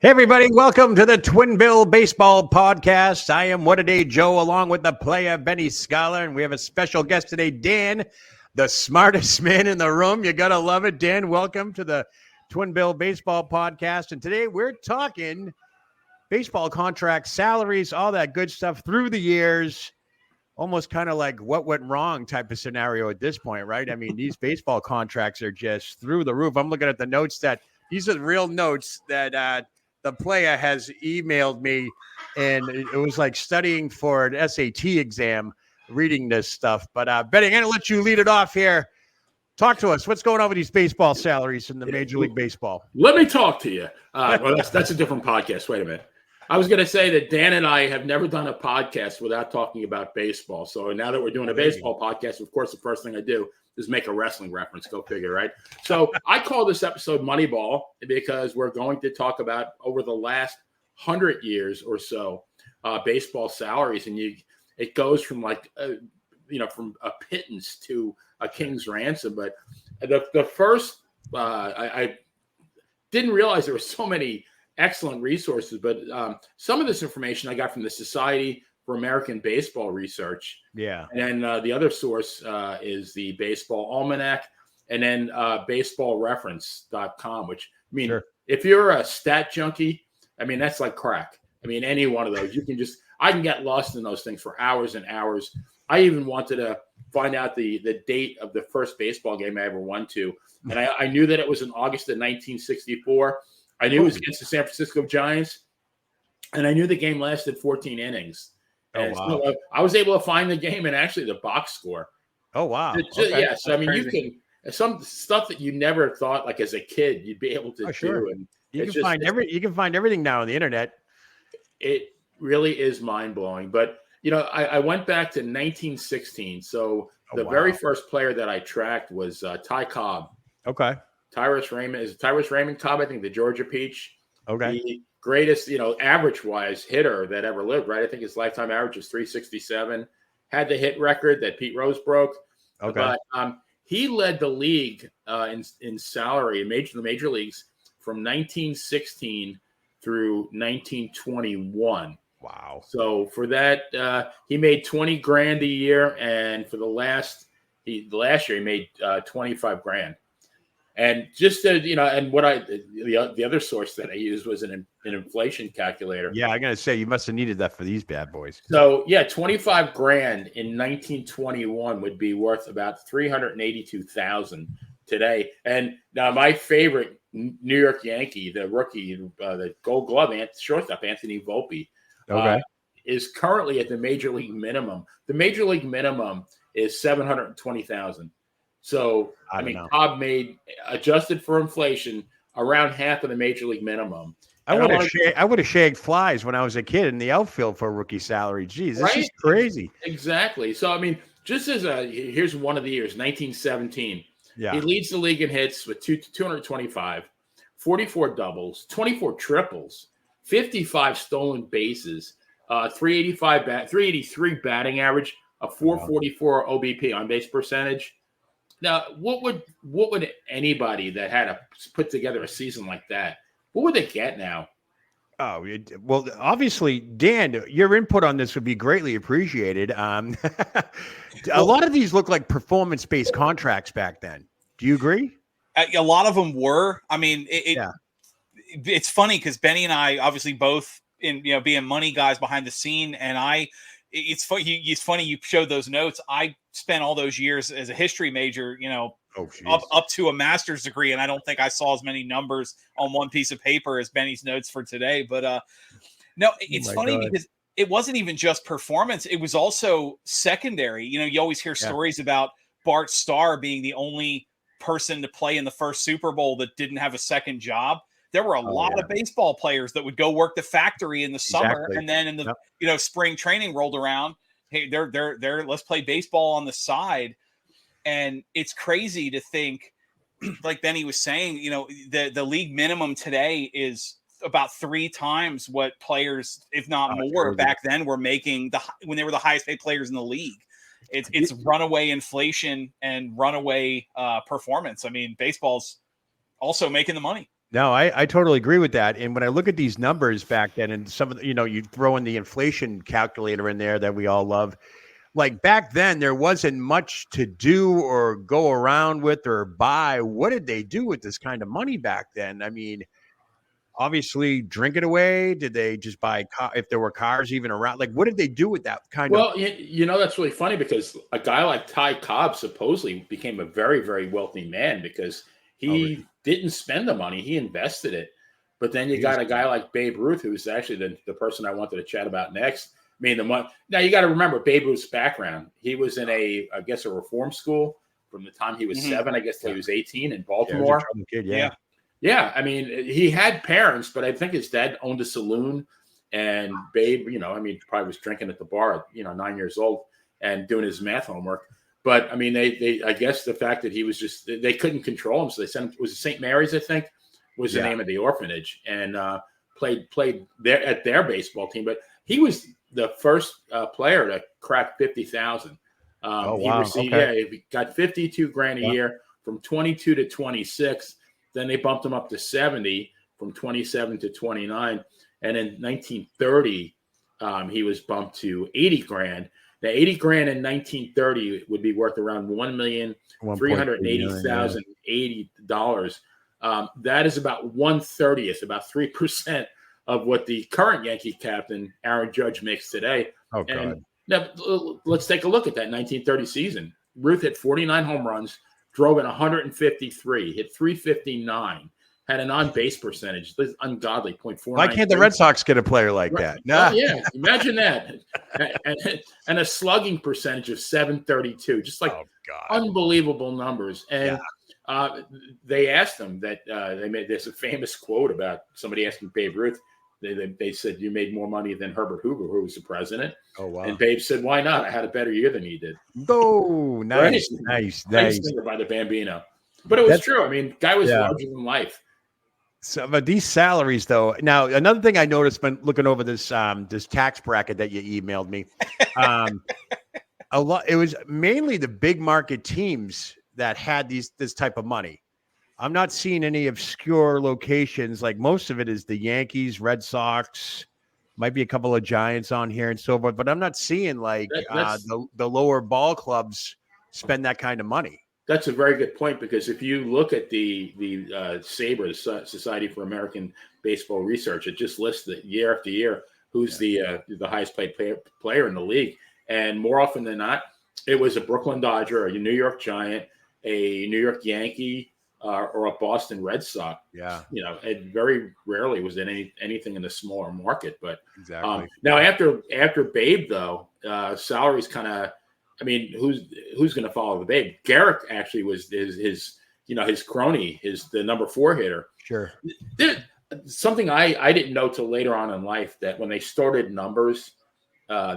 Hey, everybody. Welcome to the Twin Bill Baseball Podcast. I am What-A-Day Joe, along with the player Benny Scholar, and we have a special guest today, Dan, the smartest man in the room. You got to love it. Dan, welcome to the Twin Bill Baseball Podcast. And today we're talking baseball contracts, salaries, all that good stuff through the years. Almost kind of like what went wrong type of scenario at this point, right? I mean, these baseball contracts are just through the roof. I'm looking at the notes these are the real notes that the player has emailed me, and it was like studying for an SAT exam, reading this stuff. But Benny, I'm going to let you lead it off here. Talk to us. What's going on with these baseball salaries in the Major League Baseball? Let me talk to you. Well, that's a different podcast. Wait a minute. I was going to say that Dan and I have never done a podcast without talking about baseball. So now that we're doing a baseball podcast, of course, the first thing I do is make a wrestling reference. Go figure, right? So I call this episode Moneyball because we're going to talk about over the last 100 years or so baseball salaries, and it goes from from a pittance to a king's ransom. But the first I didn't realize there were so many excellent resources, but some of this information I got from the Society for American Baseball Research. Yeah. And then the other source is the Baseball Almanac, and then baseballreference.com, which, I mean, If you're a stat junkie, I mean, that's like crack. I mean, any one of those, I can get lost in those things for hours and hours. I even wanted to find out the date of the first baseball game I ever went to. And I knew that it was in August of 1964. I knew it was against the San Francisco Giants, and I knew the game lasted 14 innings. And so I was able to find the game and actually the box score. Oh, wow. Yeah, so I mean, crazy. You can some stuff that you never thought, like as a kid, you'd be able to do. And you can find everything now on the internet. It really is mind blowing. But I went back to 1916. So the very first player that I tracked was Ty Cobb. Okay. Tyrus Raymond Cobb, I think, the Georgia Peach. Okay. The greatest, average-wise hitter that ever lived, right? I think his lifetime average is 367. Had the hit record that Pete Rose broke. Okay. But he led the league in salary in the major leagues from 1916 through 1921. Wow. So for that, he made $20,000 a year, and for the last year he made $25,000. And just to, and what the other source that I used was an inflation calculator. Yeah, I'm gonna say you must have needed that for these bad boys. So yeah, $25,000 in 1921 would be worth about $382,000 today. And now my favorite New York Yankee, the rookie, the Gold Glove shortstop Anthony Volpe, is currently at the major league minimum. The major league minimum is $720,000. So, I mean, Cobb made, adjusted for inflation, around half of the major league minimum. I would have shagged flies when I was a kid in the outfield for a rookie salary. Geez, this is crazy. Exactly. So, I mean, just here's one of the years, 1917. Yeah. He leads the league in hits with 225, 44 doubles, 24 triples, 55 stolen bases, 383 batting average, a 444 OBP on base percentage. Now, what would anybody that had to put together a season like that, what would they get now? Oh, well, obviously, Dan, your input on this would be greatly appreciated. A lot of these look like performance-based contracts back then. Do you agree? A lot of them were. I mean, it's funny because Benny and I, obviously, both being money guys behind the scene, and it's funny you showed those notes. I spent all those years as a history major, up to a master's degree, and I don't think I saw as many numbers on one piece of paper as Benny's notes for today. But no, it's funny because it wasn't even just performance; it was also secondary. You always hear stories about Bart Starr being the only person to play in the first Super Bowl that didn't have a second job. There were a lot of baseball players that would go work the factory in the summer, and then in the spring training rolled around. Hey, they're let's play baseball on the side. And it's crazy to think, like Benny was saying, the league minimum today is about 3 times what players, if not more, back then were making when they were the highest paid players in the league. It's runaway inflation and runaway performance. I mean, baseball's also making the money. No, I totally agree with that. And when I look at these numbers back then, and some of the, you throw in the inflation calculator in there that we all love. Like back then, there wasn't much to do or go around with or buy. What did they do with this kind of money back then? I mean, obviously, drink it away. Did they just buy if there were cars even around? Like, what did they do with that kind of? Well, that's really funny because a guy like Ty Cobb supposedly became a very, very wealthy man because he didn't spend the money, he invested it. But then you got a guy like Babe Ruth, who's actually the person I wanted to chat about next. I mean, now you got to remember Babe Ruth's background. He was in a reform school from the time he was 7, I guess, till he was 18 in Baltimore. Yeah. I mean, he had parents, but I think his dad owned a saloon, and Babe, probably was drinking at the bar at 9 years old and doing his math homework. But I mean, they I guess the fact that he was they couldn't control him, so they sent him. Was it St. Mary's? I think was the name of the orphanage, and played there at their baseball team. But he was the first player to crack 50,000. He received, he got 52 grand a year from 22 to 26. Then they bumped him up to 70 from 27 to 29. And in 1930, he was bumped to 80 grand. Now, 80 grand in 1930 would be worth around $1,380,080. That is about 1/30th, about 3% of what the current Yankee captain, Aaron Judge, makes today. Oh, God. And now, let's take a look at that 1930 season. Ruth hit 49 home runs, drove in 153, hit 359, had an on-base percentage, ungodly, 0.49. Why can't the Red Sox get a player like that? Nah. Yeah, imagine that. And a slugging percentage of 732, just like unbelievable numbers. And they asked him that there's a famous quote about somebody asking Babe Ruth. They said, you made more money than Herbert Hoover, who was the president. Oh, wow. And Babe said, why not? I had a better year than he did. Oh, nice. Nice by the Bambino. But it was true. I mean, guy was larger than life. So, but these salaries, though. Now, another thing I noticed when looking over this this tax bracket that you emailed me, it was mainly the big market teams that had this type of money. I'm not seeing any obscure locations. Like most of it is the Yankees, Red Sox, might be a couple of Giants on here and so forth, but I'm not seeing like the lower ball clubs spend that kind of money. That's a very good point, because if you look at the SABR, Society for American Baseball Research, it just lists that year after year who's the highest paid player in the league, and more often than not, it was a Brooklyn Dodger, a New York Giant, a New York Yankee, or a Boston Red Sox. Yeah, it very rarely was in anything in the smaller market. But exactly. Now after Babe, though, salaries kind of. I mean, who's going to follow the Babe? Garrick actually was his crony, the number 4 hitter. Sure. Something I didn't know till later on in life, that when they started numbers,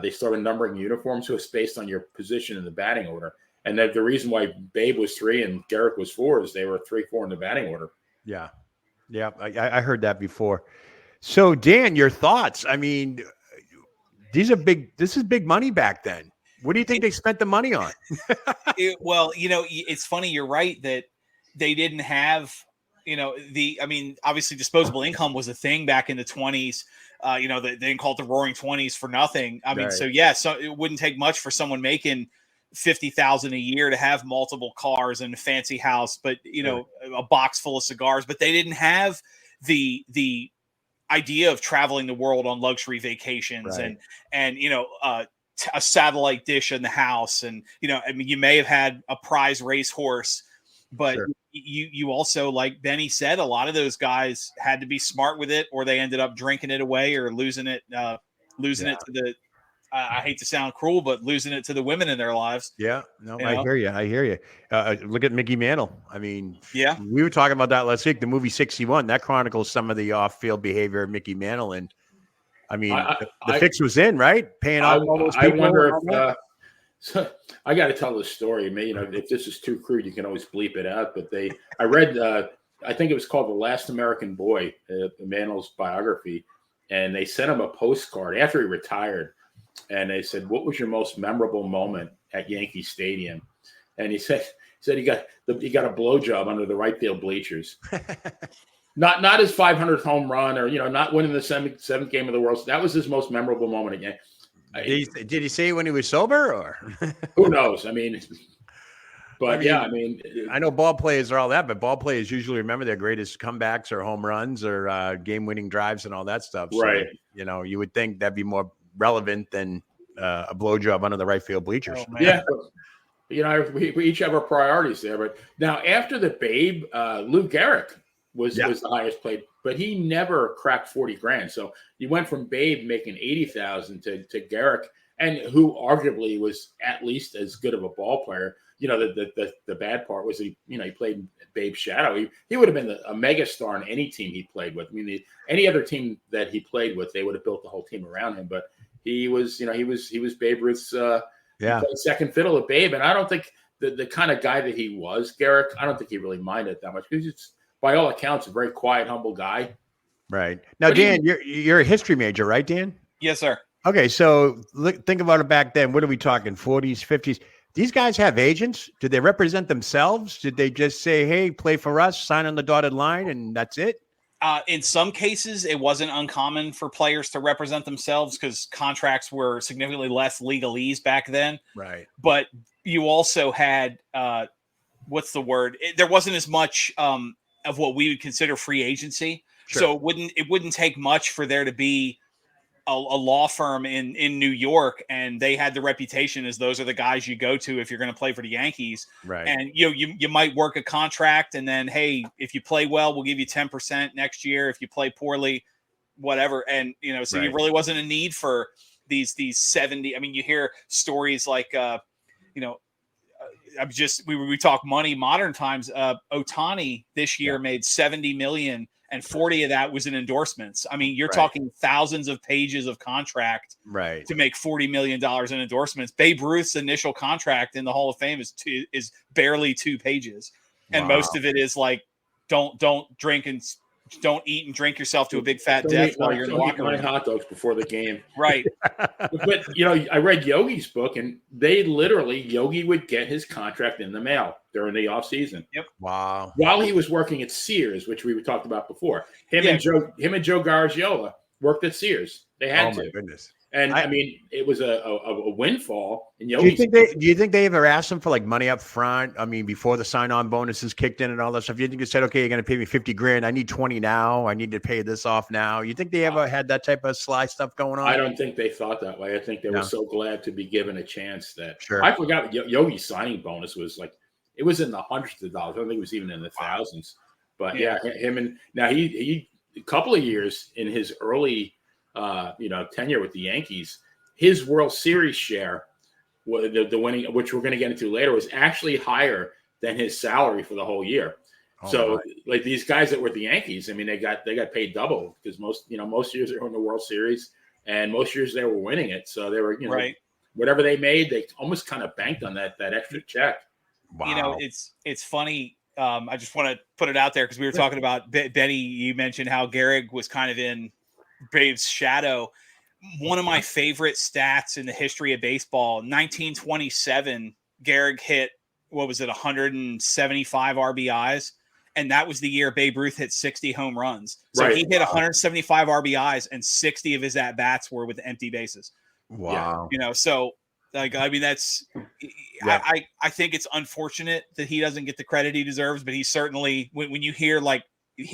they started numbering uniforms, so it's based on your position in the batting order. And that the reason why Babe was 3 and Garrick was 4 is they were 3, 4 in the batting order. Yeah. Yeah. I heard that before. So Dan, your thoughts? I mean, this is big money back then. What do you think they spent the money on? It's funny. You're right that they didn't have, obviously disposable income was a thing back in the 20s. They didn't call it the Roaring 20s for nothing. I mean, so it wouldn't take much for someone making $50,000 a year to have multiple cars and a fancy house, but a box full of cigars. But they didn't have the idea of traveling the world on luxury vacations and a satellite dish in the house. And, you may have had a prize racehorse, but you also, like Benny said, a lot of those guys had to be smart with it, or they ended up drinking it away or losing it to the, I hate to sound cruel, but losing it to the women in their lives. Yeah, no, I hear you. Look at Mickey Mantle. I mean, we were talking about that last week. The movie 61, that chronicles some of the off-field behavior of Mickey Mantle. And I mean, the fix was in, right? Paying off all those people. I wonder if so I got to tell this story. If this is too crude, you can always bleep it out. But I read, I think it was called The Last American Boy, Mantle's biography, and they sent him a postcard after he retired, and they said, "What was your most memorable moment at Yankee Stadium?" And he said he got a blowjob under the right field bleachers. Not his 500th home run, or not winning the seventh game of the World. That was his most memorable moment again. Did he say when he was sober, or who knows? I mean, I know ball players are all that, but ball players usually remember their greatest comebacks or home runs or game-winning drives and all that stuff. So, right. You would think that'd be more relevant than a blowjob under the right field bleachers. Oh, yeah. We each have our priorities there. But now after the Babe, Lou Gehrig was the highest paid, but he never cracked 40 grand. So you went from Babe making 80,000 to Gehrig, and who arguably was at least as good of a ball player. The bad part was he played Babe's shadow. He would have been a mega star in any team he played with. I mean, any other team that he played with, they would have built the whole team around him. But he was Babe Ruth's second fiddle at Babe, and I don't think the kind of guy that he was, Gehrig, I don't think he really minded that much, because it's, by all accounts, a very quiet, humble guy. Right. Now, Dan, you're a history major, right, Dan? Yes, sir. Okay, so think about it back then. What are we talking, 40s, 50s? These guys have agents? Did they represent themselves? Did they just say, hey, play for us, sign on the dotted line, and that's it? In some cases, it wasn't uncommon for players to represent themselves because contracts were significantly less legalese back then. Right. But you also had, what's the word? There wasn't as much of what we would consider free agency. Sure. So it wouldn't take much for there to be a law firm in New York, and they had the reputation as those are the guys you go to if you're going to play for the Yankees. Right. And you might work a contract, and then, hey, if you play well, we'll give you 10% next year. If you play poorly, whatever. And so Right. you really wasn't a need for these 70. I mean, you hear stories like we talk money modern times. Ohtani this year made 70 million. And 40 of that was in endorsements. I mean, you're talking thousands of pages of contract to make $40 million in endorsements. Babe Ruth's initial contract in the Hall of Fame is barely 2 pages. And most of it is like, don't drink and don't eat and drink yourself to a big fat death while you're in the locker room. Hot dogs before the game. Right. But, I read Yogi's book, and Yogi would get his contract in the mail during the off season. Yep. Wow. While he was working at Sears, which we talked about before, him and Joe Garagiola worked at Sears. They had to. Oh my goodness. And I mean, it was a windfall. And do you think they ever asked him for like money up front? I mean, before the sign-on bonuses kicked in and all that stuff, you think they said, okay, you're going to pay me 50 grand. I need 20 now. I need to pay this off now. You think they ever had that type of sly stuff going on? I don't think they thought that way. I think they were so glad to be given a chance that I forgot Yogi's signing bonus was like, it was in the hundreds of dollars. I don't think it was even in the thousands. But him and now he a couple of years in his early tenure with the Yankees, his World Series share, the winning, which we're going to get into later, was actually higher than his salary for the whole year. Like these guys that were at the Yankees, I mean, they got paid double because most years they were in the World Series, and most years they were winning it. So they were, whatever they made, they almost kind of banked on that extra check. Wow. It's funny. I just want to put it out there because we were talking about Benny. You mentioned how Gehrig was kind of in Babe's shadow. One of my favorite stats in the history of baseball, 1927, Gehrig hit, 175 RBIs. And that was the year Babe Ruth hit 60 home runs. So he hit 175 RBIs, and 60 of his at-bats were with empty bases. Wow. So like, I mean, that's, I think it's unfortunate that he doesn't get the credit he deserves, but he certainly, when you hear like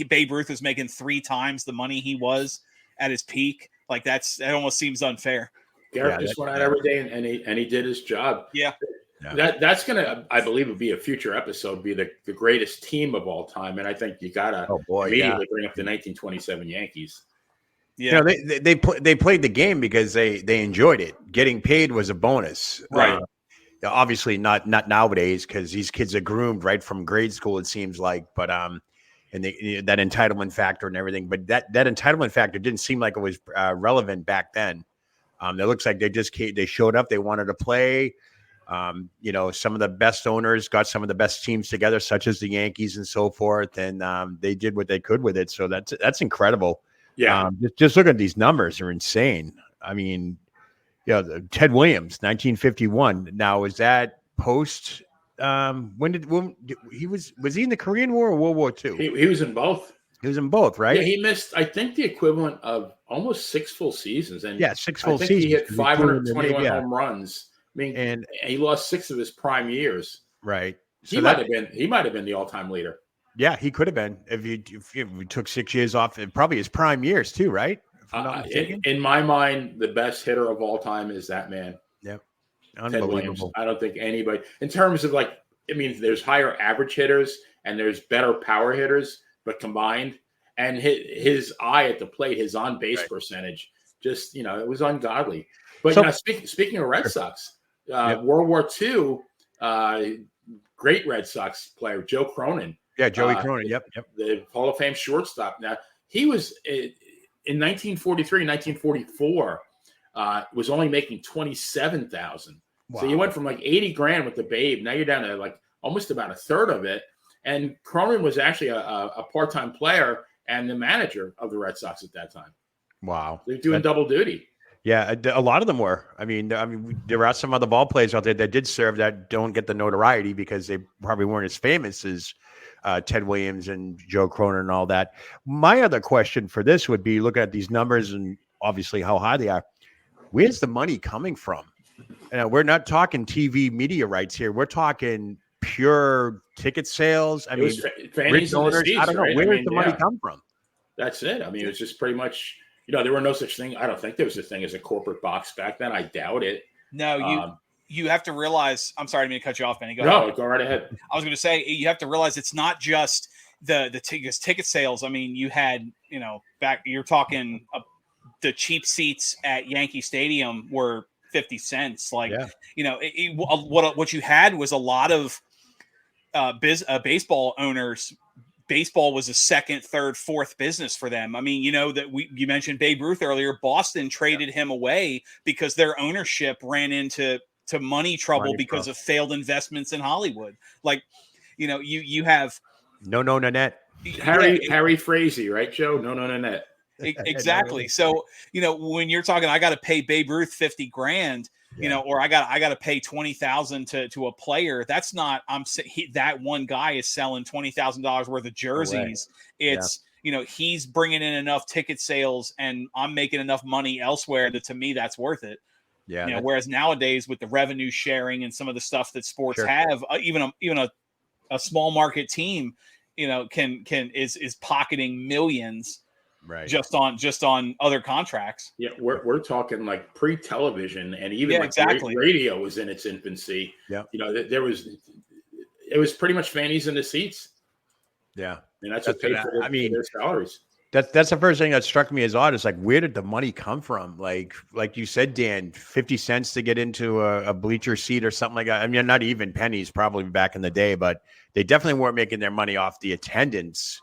Babe Ruth was making 3 times the money he was at his peak, like that almost seems unfair. Gehrig just went out every day and he did his job. Yeah. That's gonna, I believe, would be a future episode, be the greatest team of all time. And I think you gotta immediately bring up the 1927 Yankees. Yeah, they played the game because they enjoyed it. Getting paid was a bonus, right? Obviously not nowadays because these kids are groomed right from grade school. It seems like, but and that entitlement factor and everything. But that entitlement factor didn't seem like it was relevant back then. It looks like they showed up. They wanted to play. Some of the best owners got some of the best teams together, such as the Yankees and so forth, and they did what they could with it. So that's incredible. Yeah. Just look at these numbers are insane. I mean, Ted Williams, 1951. Now, is that post? When he was he in the Korean War or World War II? He was in both. He was in both, right? Yeah, he missed, I think, the equivalent of almost 6 full seasons. And Yeah, 6 I full think seasons. he hit He threw in the 521 yeah. home runs. I mean, And he lost 6 of his prime years. right. So He might have been the all-time leader. Yeah, he could have been if he took 6 years off, and probably his prime years too, right? If I'm not mistaken. In my mind, the best hitter of all time is that man. Yep. Ted Williams. Unbelievable. I don't think anybody, in terms of like, I mean, there's higher average hitters and there's better power hitters, but combined, and his eye at the plate, his on base percentage, just, you know, it was ungodly. But So- you know, speaking of Red Sox, World War II, great Red Sox player, Joe Cronin. Yeah, Joey Cronin. Yep. The Hall of Fame shortstop. Now, he was in 1943, 1944, was only making $27,000. Wow. So you went from like 80 grand with the Babe. Now you're down to like almost about a third of it. And Cronin was actually a part-time player and the manager of the Red Sox at that time. Wow. They're doing double duty. Yeah, a lot of them were. I mean, there are some other ball players out there that did serve that don't get the notoriety because they probably weren't as famous as Ted Williams and Joe Cronin and all that. My other question for this would be looking at these numbers and obviously how high they are. Where's the money coming from? We're not talking TV media rights here. We're talking pure ticket sales. I mean, fannies in the seats, I don't know. right? Where does the money come from? That's it. I mean, it's just pretty much, you know, there were no such thing. I don't think there was a thing as a corporate box back then. I doubt it. No, you have to realize. I'm sorry, I didn't mean to cut you off, Benny. Go ahead. Go right ahead. I was going to say you have to realize it's not just the ticket sales. I mean, you had, you know, back you're talking the cheap seats at Yankee Stadium were 50 cents. Like, you know, what you had was a lot of baseball owners. Baseball was a second, third, fourth business for them. I mean, you know that you mentioned Babe Ruth earlier. Boston traded him away because their ownership ran into money trouble because of failed investments in Hollywood. Like, you know, you have Nanette. Harry Frazee, right, Joe? Nanette. Exactly. So, you know, when you're talking, I got to pay Babe Ruth 50 grand, you know, or I got to pay 20,000 to a player. That's not, that one guy is selling $20,000 worth of jerseys. It's, you know, he's bringing in enough ticket sales and I'm making enough money elsewhere that to me, that's worth it. Yeah. You know, whereas nowadays with the revenue sharing and some of the stuff that sports have, even a small market team, you know, is pocketing millions. Right. Just on other contracts. Yeah, we're talking like pre-television, and even radio was in its infancy. Yeah, you know, it was pretty much fannies in the seats. Yeah, and that's what paid for their salaries. That's the first thing that struck me as odd. Is like, where did the money come from? Like you said, Dan, 50 cents to get into a bleacher seat or something like that. I mean, not even pennies probably back in the day, but they definitely weren't making their money off the attendance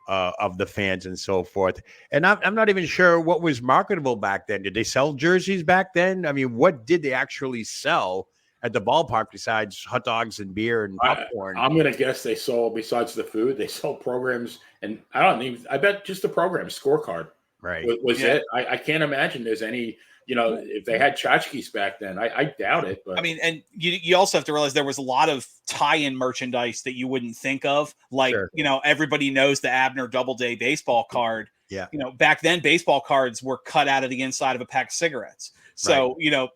of the fans and so forth. And I'm not even sure what was marketable back then. Did they sell jerseys back then? I mean, what did they actually sell at the ballpark besides hot dogs and beer and popcorn? I'm going to guess they sold, besides the food, they sold programs. And I bet just the program scorecard was it. I can't imagine there's any, you know, if they had tchotchkes back then, I doubt it. But I mean, and you also have to realize there was a lot of tie-in merchandise that you wouldn't think of. Like, you know, everybody knows the Abner Doubleday baseball card. Yeah. You know, back then baseball cards were cut out of the inside of a pack of cigarettes. So, you know,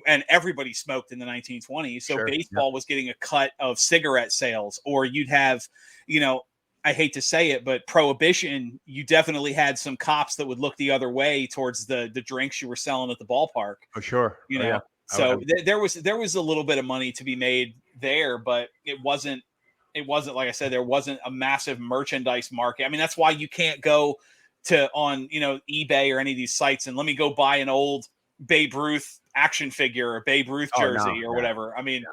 and everybody smoked in the 1920s. So baseball was getting a cut of cigarette sales, or you'd have, you know, I hate to say it, but Prohibition, you definitely had some cops that would look the other way towards the drinks you were selling at the ballpark. Oh, sure. You know, so there was a little bit of money to be made there, but it wasn't like I said, there wasn't a massive merchandise market. I mean, that's why you can't go on, you know, eBay or any of these sites and let me go buy an old Babe Ruth action figure or Babe Ruth jersey or whatever. I mean,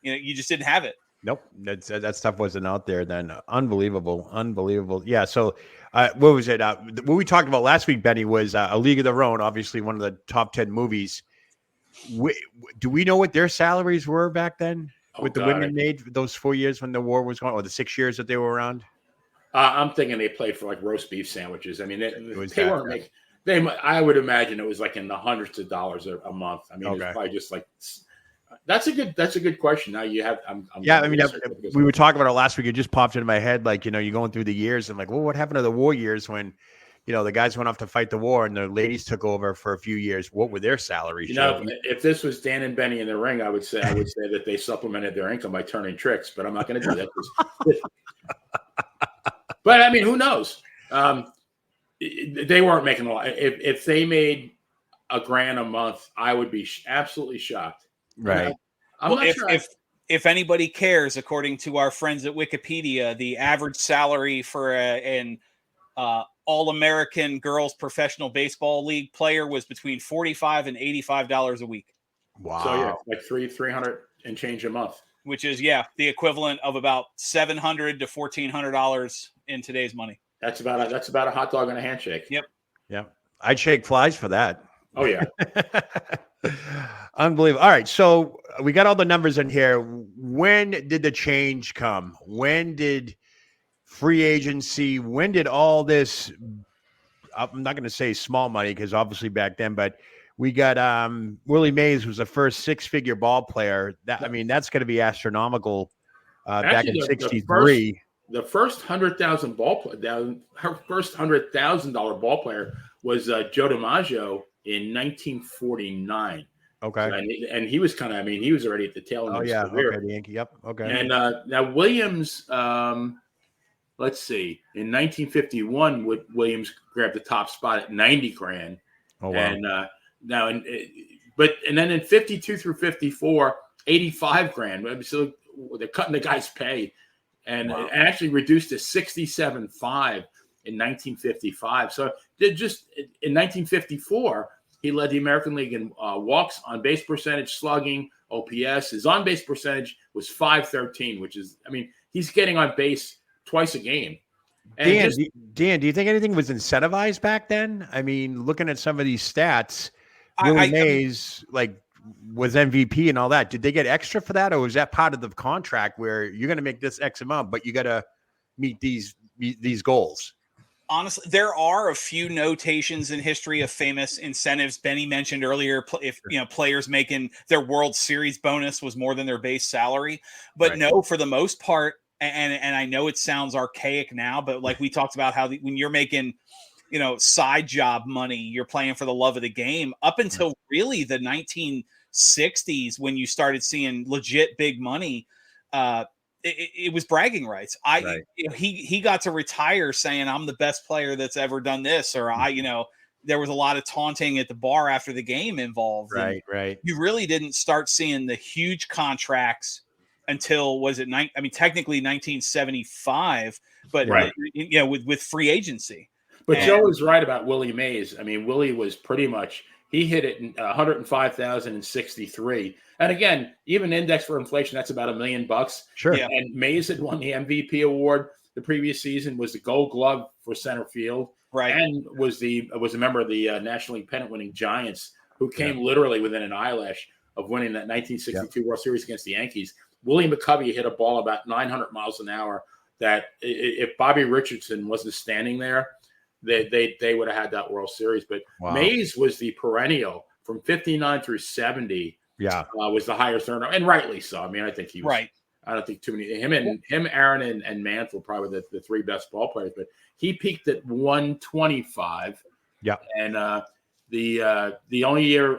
you know, you just didn't have it. Nope, that stuff wasn't out there then. Unbelievable. Yeah. So, what was it? What we talked about last week, Benny, was A League of Their Own. Obviously, one of the top 10 movies. Do we know what their salaries were back then? The women made those 4 years when the war was going, or the 6 years that they were around? I'm thinking they played for like roast beef sandwiches. I mean, they weren't making. I would imagine it was like in the hundreds of dollars a month. I mean, it was probably just like That's a good question. Now you have. Yeah, I mean, we were talking about it last week. It just popped into my head, like, you're going through the years. I'm like, well, what happened to the war years when, the guys went off to fight the war and the ladies took over for a few years? What were their salaries? If this was Dan and Benny in the ring, I would say that they supplemented their income by turning tricks, but I'm not going to do that. But I mean, who knows? They weren't making a lot. If they made $1,000 a month, I would be absolutely shocked. Right. I'm well, not sure. If anybody cares, according to our friends at Wikipedia, the average salary for an All-American girls professional baseball league player was between $45 and $85 a week. Wow. So yeah, like $300 and change a month, which is the equivalent of about $700 to $1,400 in today's money. That's about a hot dog and a handshake. Yep. I'd shake flies for that. Oh yeah. Unbelievable. All right. So we got all the numbers in here. When did the change come? When did free agency? When did all this, I'm not going to say small money because obviously back then, but we got Willie Mays was the first 6-figure ball player. That's going to be astronomical back in 63. The first $100,000 ball player was Joe DiMaggio in 1949. Okay. And he was he was already at the tail end of his career. Okay, the Yankee. Yep. Okay. And now Williams, let's see, in 1951, Williams grabbed the top spot at $90,000. Oh wow. And then in 52 through 54, $85,000. So they're cutting the guy's pay, and it actually reduced to $67,500 in 1955. So just in 1954. He led the American League in walks, on base percentage, slugging, OPS. His on base percentage was .513, which is, he's getting on base twice a game. And Dan, do you think anything was incentivized back then? Looking at some of these stats, Willie Mays was MVP and all that. Did they get extra for that, or was that part of the contract where you're going to make this X amount, but you got to meet these goals? Honestly, there are a few notations in history of famous incentives. Benny mentioned earlier, if players making their World Series bonus was more than their base salary, but right. No, for the most part, and I know it sounds archaic now, but like we talked about how when you're making, side job money, you're playing for the love of the game up until really the 1960s when you started seeing legit big money. It was bragging rights. He got to retire saying, I'm the best player that's ever done this, or there was a lot of taunting at the bar after the game involved. Right. You really didn't start seeing the huge contracts until technically 1975, but right. With free agency. But Joe was right about Willie Mays. Willie was pretty much, he hit it in 105,063. And again, even index for inflation, that's about $1 million. Sure. Yeah. And Mays had won the MVP award the previous season, was the Gold Glove for center field, right? And was a member of the National League pennant-winning Giants, who came literally within an eyelash of winning that 1962 World Series against the Yankees. Willie McCovey hit a ball about 900 miles an hour that if Bobby Richardson wasn't standing there, they would have had that World Series. But Mays was the perennial from 59 through 70. Was the highest earner, and rightly so. I think he was right. I don't think too many. Him, Aaron, and Mantle probably the three best ball players. But he peaked at 125. Yeah, and the only year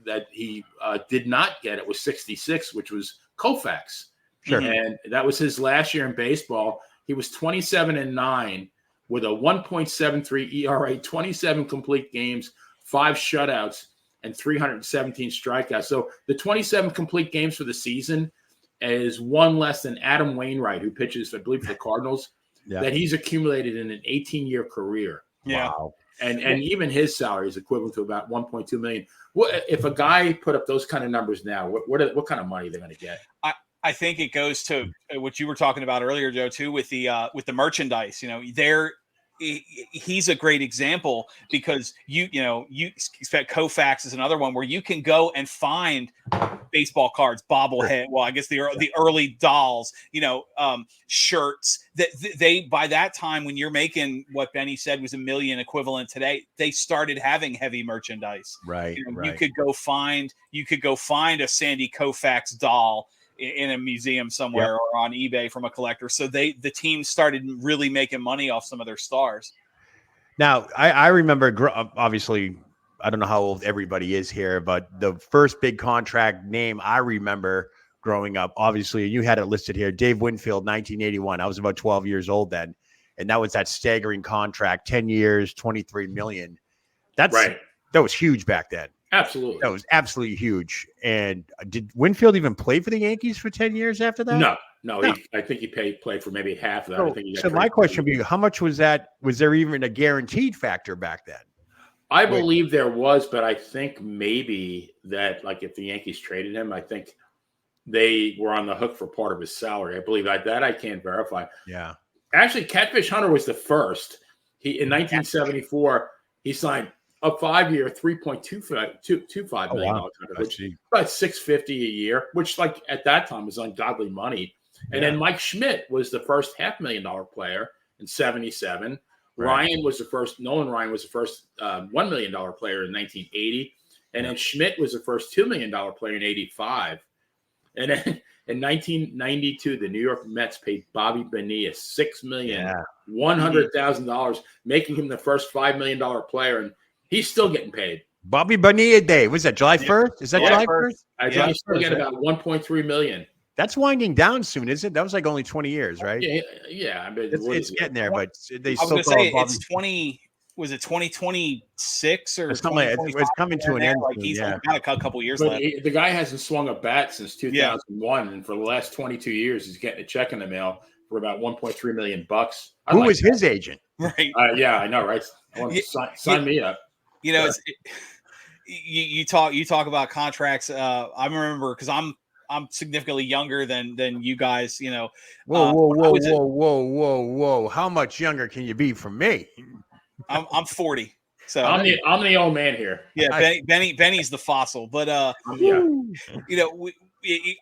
that he did not get it was 66, which was Koufax. Sure, and that was his last year in baseball. He was 27-9 with a 1.73 ERA, 27 complete games, 5 shutouts, and 317 strikeouts. So the 27 complete games for the season is one less than Adam Wainwright, who pitches, I believe, for the Cardinals, that he's accumulated in an 18-year career. Yeah. Wow. And even his salary is equivalent to about $1.2 million. If a guy put up those kind of numbers now, what kind of money are they going to get? I think it goes to what you were talking about earlier, Joe, too, with the merchandise. He's a great example because you expect Koufax is another one where you can go and find baseball cards, bobblehead. Well, I guess the early dolls, shirts. That they by that time, when you're making what Benny said was $1 million equivalent today, they started having heavy merchandise. Right. You could go find a Sandy Koufax doll in a museum somewhere or on eBay from a collector. So the team started really making money off some of their stars. Now, I remember, obviously, I don't know how old everybody is here, but the first big contract name I remember growing up, obviously, you had it listed here, Dave Winfield, 1981. I was about 12 years old then. And that was that staggering contract, 10 years, $23 million. That's right. That was huge back then. Absolutely. That was absolutely huge. And did Winfield even play for the Yankees for 10 years after that? No. I think he played for maybe half of that. So my question would be, how much was that? Was there even a guaranteed factor back then? I believe there was, but I think maybe that, like, if the Yankees traded him, I think they were on the hook for part of his salary. I believe that I can't verify. Yeah. Actually, Catfish Hunter was the first. In 1974, he signed a 5-year, $3.25 million contract, which is about $650 a year, which, like, at that time was ungodly money. And then Mike Schmidt was the first $500,000 player in 77. Right. Nolan Ryan was the first $1 million player in 1980. And then Schmidt was the first $2 million player in 85. And then in 1992, the New York Mets paid Bobby Bonilla $6,100,000, making him the first $5 million player. And he's still getting paid. Bobby Bonilla Day. Was that July 1st? Is that July 1st? I think he's still getting about $1.3 million. That's winding down soon, isn't it? That was like only 20 years, right? Yeah. I mean, it's getting there, but they still call it Bobby. It's 20. Was it 2026 or something? It's coming to an end. Like he's got a couple years left. The guy hasn't swung a bat since 2001, and for the last 22 years, he's getting a check in the mail for about $1.3 million. Who was his agent? Right? Yeah, I know, right? I want to sign me up. You talk about contracts. I remember because I'm significantly younger than you guys. Whoa! How much younger can you be from me? I'm 40. So I'm the old man here. Yeah, Benny's the fossil. But I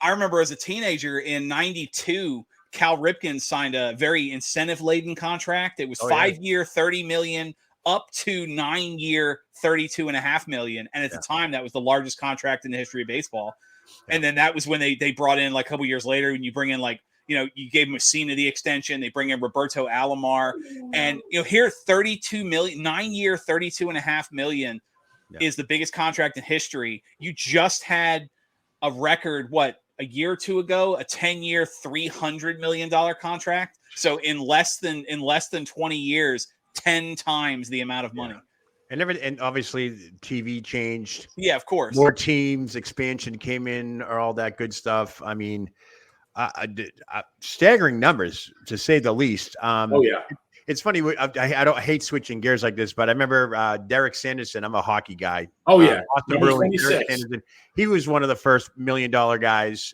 remember as a teenager in '92, Cal Ripken signed a very incentive-laden contract. It was 5-year, $30 million, up to 9-year, $32.5 million. And at the time, that was the largest contract in the history of baseball. And then that was when they brought in, like, a couple years later, and you bring in, like, you gave Messina the extension. They bring in Roberto Alomar, and here $32 million, 9-year, $32.5 million is the biggest contract in history. You just had a record, a year or two ago, a 10-year, $300 million contract. So in less than 20 years, 10 times the amount of money. And obviously TV changed. Yeah, of course. More teams, expansion came in, or all that good stuff. I mean, staggering numbers, to say the least. It's funny. I hate switching gears like this, but I remember Derek Sanderson. I'm a hockey guy. Boston Bruins. He was one of the first $1 million guys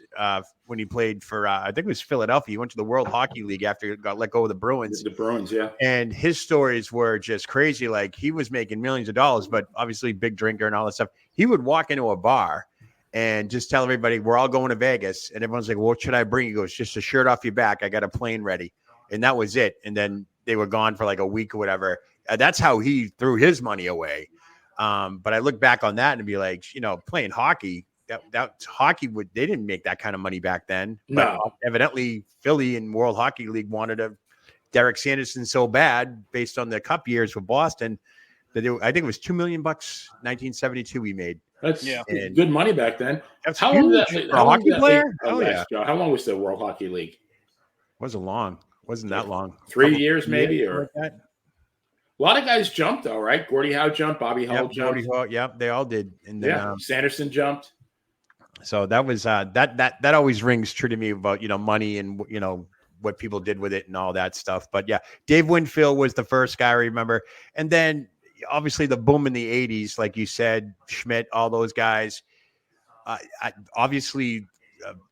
when he played for, I think it was Philadelphia. He went to the World Hockey League after he got let go of the Bruins. The Bruins, yeah. And his stories were just crazy. Like, he was making millions of dollars, but obviously big drinker and all that stuff. He would walk into a bar and just tell everybody, we're all going to Vegas. And everyone's like, well, what should I bring? He goes, just a shirt off your back. I got a plane ready. And that was it. And then they were gone for like a week or whatever. That's how he threw his money away. But I look back on that and be like, playing hockey, that hockey they didn't make that kind of money back then. But evidently Philly and World Hockey League wanted Derek Sanderson so bad based on the cup years for Boston that I think it was $2 million 1972 we made. That's good money back then. That's how long was that for a hockey player? How long was the World Hockey League? Wasn't long. Wasn't that long. 3 years maybe, or like that. A lot of guys jumped though, right? Gordie Howe jumped, Bobby Hull jumped. They all did. And then, Sanderson jumped. So that was that always rings true to me about money and what people did with it and all that stuff. But yeah, Dave Winfield was the first guy I remember, and then obviously the boom in the 80s, like you said, Schmidt, all those guys. Obviously,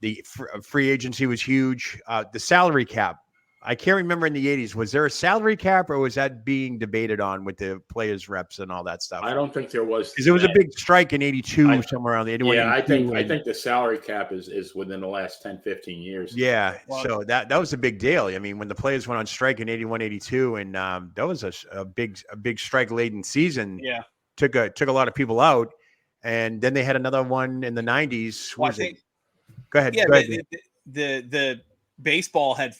the free agency was huge. The salary cap I can't remember in the 80s. Was there a salary cap, or was that being debated on with the players' reps and all that stuff? I don't think there was. Because there was a big strike in 82, somewhere around the 81. Yeah, I 82, think the salary cap is within the last 10, 15 years. Yeah, Well, so that was a big deal. I mean, when the players went on strike in 81, 82, and that was a big strike laden season. Yeah. Took a lot of people out, and then they had another one in the 90s. Well, I think. Go ahead. Yeah, Go ahead. the baseball had